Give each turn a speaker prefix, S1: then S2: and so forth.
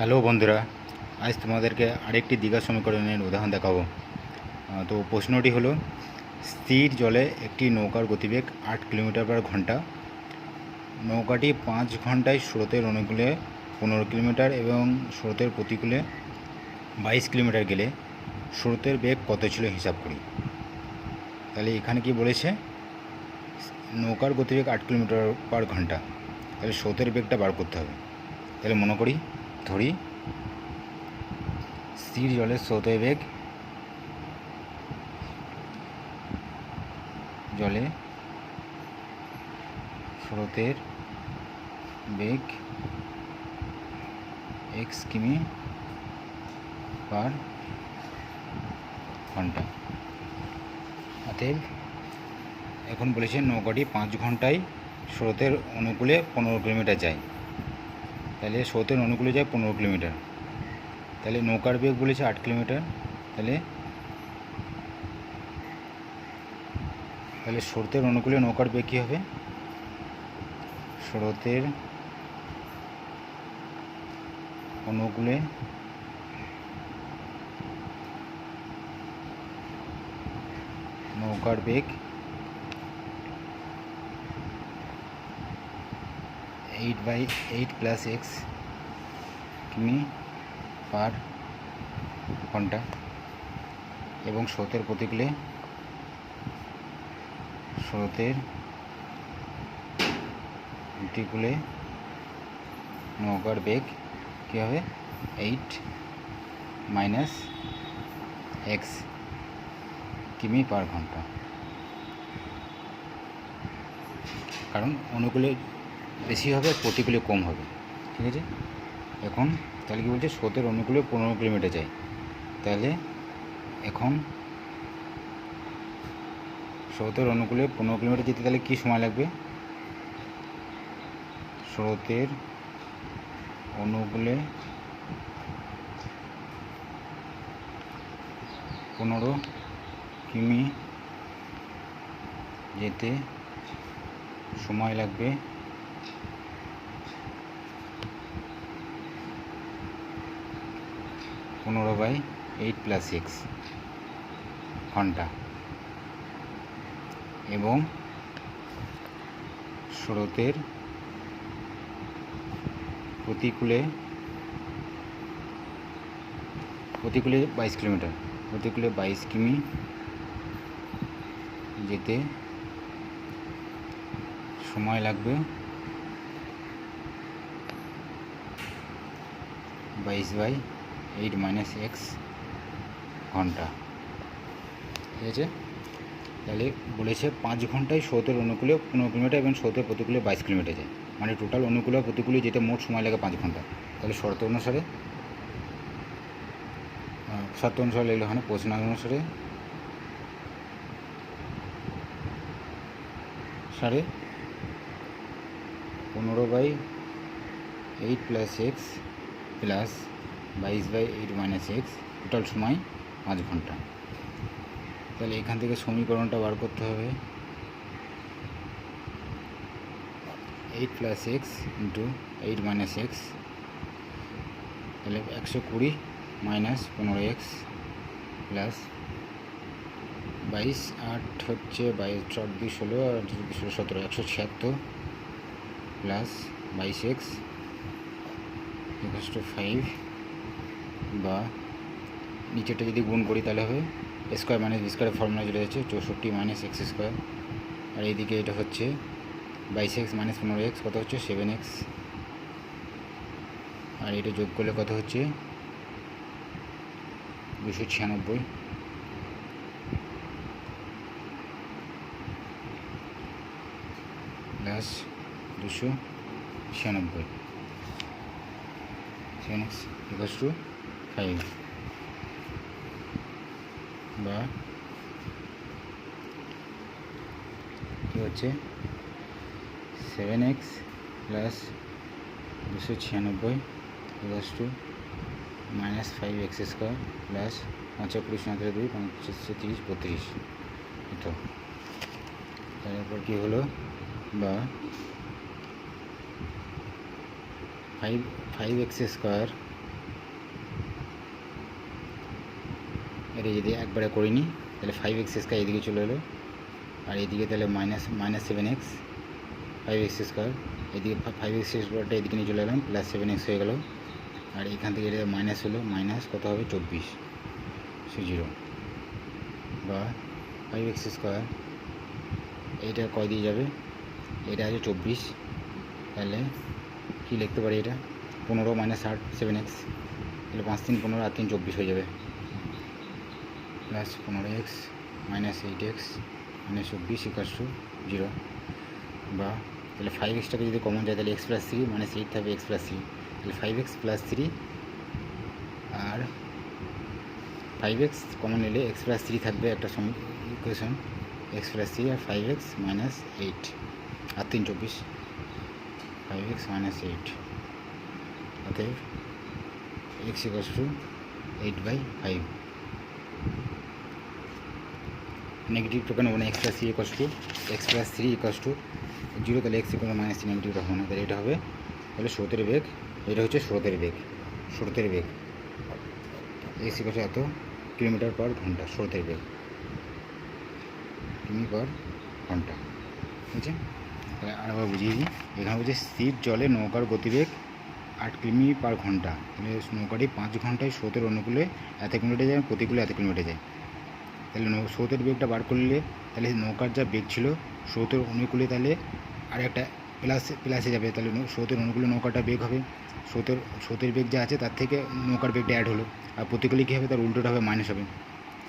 S1: Hello বন্ধুরা, আজ তোমাদেরকে আরেকটি দ্বিঘা সমীকরণের উদাহরণ দেখাবো। তো প্রশ্নটি হলো, স্থির জলে একটি নৌকার গতিবেগ 8 কিলোমিটার/ঘন্টা। নৌকাটি 5 ঘন্টায় স্রোতের অনুকূলে 15 কিলোমিটার এবং স্রোতের প্রতিকূলে 22 কিলোমিটার গেলে স্রোতের বেগ কত ছিল হিসাব করি। তাহলে এখানে কি বলেছে, নৌকার গতিবেগ 8 কিলোমিটার/ঘন্টা, তাহলে স্রোতের বেগটা বার করতে হবে। তাহলে মনে করি, ধরি স্থির জলের স্রোতের বেগ, জলে স্রোতের বেগ x কিমি পার ঘন্টা। অতএব এখন বলেছে নৌকাটি 5 ঘন্টায় স্রোতের অনুকূলে 15 কিলোমিটার যায়। তাহলে স্রোতের অনুকূলে যায় 15 কিলোমিটার। তাহলে নৌকার বেগ বলেছে 8 কিলোমিটার। তাহলে স্রোতের অনুকূলে নৌকার বেগ কী হবে? স্রোতের অনুকূলে নৌকার বেগ 8/8 + x কিমি পার ঘন্টা এবং স্রোতের প্রতিকূলে নৌকার বেগ কী হবে? 8 - x কিমি পার ঘন্টা। কারণ অনুকূলে বেশি হবে, প্রতিকূলে কম হবে। ঠিক আছে, এখন তাহলে কী বলছে, স্রোতের অনুকূলে 15 কিলোমিটার যায়। তাহলে এখন স্রোতের অনুকূলে 15 কিলোমিটার যেতে তাহলে কী সময় লাগবে? স্রোতের অনুকূলে 15 কিমি যেতে সময় লাগবে 15/8 + x ঘন্টা এবং স্রোতের প্রতিকূলে 22 কিলোমিটার, প্রতিকূলে 22 কিমি যেতে সময় লাগবে 22/8 - x ঘন্টা। ঠিক আছে, তাহলে বলেছে 5 ঘন্টায় স্রোতের অনুকূলে 15 কিলোমিটার এবং স্রোতের প্রতিকূলে 22 কিলোমিটার যায়, মানে টোটাল অনুকূলে প্রতিকূলে যেতে মোট সময় লাগে 5 ঘন্টা। তাহলে শর্ত অনুসারে লিখলে হয় না, প্রশ্ন অনুসারে 15/8 + x + 22/8 - x টোটাল সময় 5 ঘন্টা। তাহলে এখান থেকে সমীকরণটা বার করতে হবে। 8 + x × 8 - x, তাহলে 120 - 15x প্লাস 22 8 হচ্ছে 22 4 2 16 আর 16 17 176 প্লাস 22x = 5, বা নিচেটা যদি গুণ করি তাহলে হবে স্কোয়ার - বি স্কোয়ারের ফর্মুলা চলে যাচ্ছে 64 - x²। আর এইদিকে এটা হচ্ছে 22x - 15x কত হচ্ছে 7x, আর এটা যোগ করলে কত হচ্ছে 296 প্লাস 296 7x = 5, বা কী হচ্ছে 7x + 296 = -5x² প্লাস 5 × 20 = 2 5 × 30 32। তো তারপর কী হলো, বা 5x² এটা যদি একবারে করে নিই তাহলে 5x স্কোয়ার এদিকে চলে এলো, আর এদিকে তাহলে মাইনাস 7x 5x স্কোয়ার, এদিকে 5x স্কোয়ারটা এদিকে নিয়ে চলে এলাম, প্লাস 7x হয়ে গেল। আর এখান থেকে এটা মাইনাস হলো, মাইনাস কত হবে 24 0, বা 5x স্কোয়ার এইটা কয় দিয়ে যাবে, এটা আছে 24, তাহলে কী লিখতে পারি, এটা 15 মাইনাস 8 7x, তাহলে 5 3 15 আর 3 24 হয়ে যাবে, plus 15x minus 8x minus 24 equals to 0, বা তাহলে 5xটাকে যদি কমন যায় তাহলে x প্লাস 3 মাইনাস 8 থাকবে x প্লাস 3, তাহলে 5x প্লাস 3, আর 5x কমন নিলে x প্লাস 3 থাকবে একটা ইকুয়েশন, x প্লাস 3 আর 5x মাইনাস 8 আর 3 24, 5x minus 8, okay x equals to 8/5। Negative token হবে না, x প্লাস 3 ইকুয়ালস টু 0, তাহলে x ইকুয়াল মাইনাস 3 নেগেটিভ হবে না, তাহলে এটা হবে তাহলে স্রোতের বেগ, এটা হচ্ছে স্রোতের বেগ x ইকুয়াল টু এত কিলোমিটার পার ঘন্টা, স্রোতের বেগ কিমি পার ঘন্টা, ঠিক আছে। তাহলে আরেকবার বুঝিয়ে দিই, এখানে বলছে স্থির জলে নৌকার গতিবেগ 8 কিমি পার ঘন্টা, তাহলে নৌকাটি 5 ঘন্টায় স্রোতের অনুকূলে এত কিলোমিটার যায়, প্রতিকূলে এত কিলোমিটার যায়। তাহলে স্রোতের বেগটা বার করলে তাহলে নৌকার যা বেগ ছিল স্রোতের অনুকূলে, তাহলে আর একটা প্লাসে যাবে, তাহলে স্রোতের অনুকূলে নৌকাটা বেগ হবে, স্রোতের বেগ যা আছে তার থেকে নৌকার বেগটা অ্যাড হলো, আর প্রতিকূলে কী হবে, তার উল্টোটা হবে, মাইনাস হবে।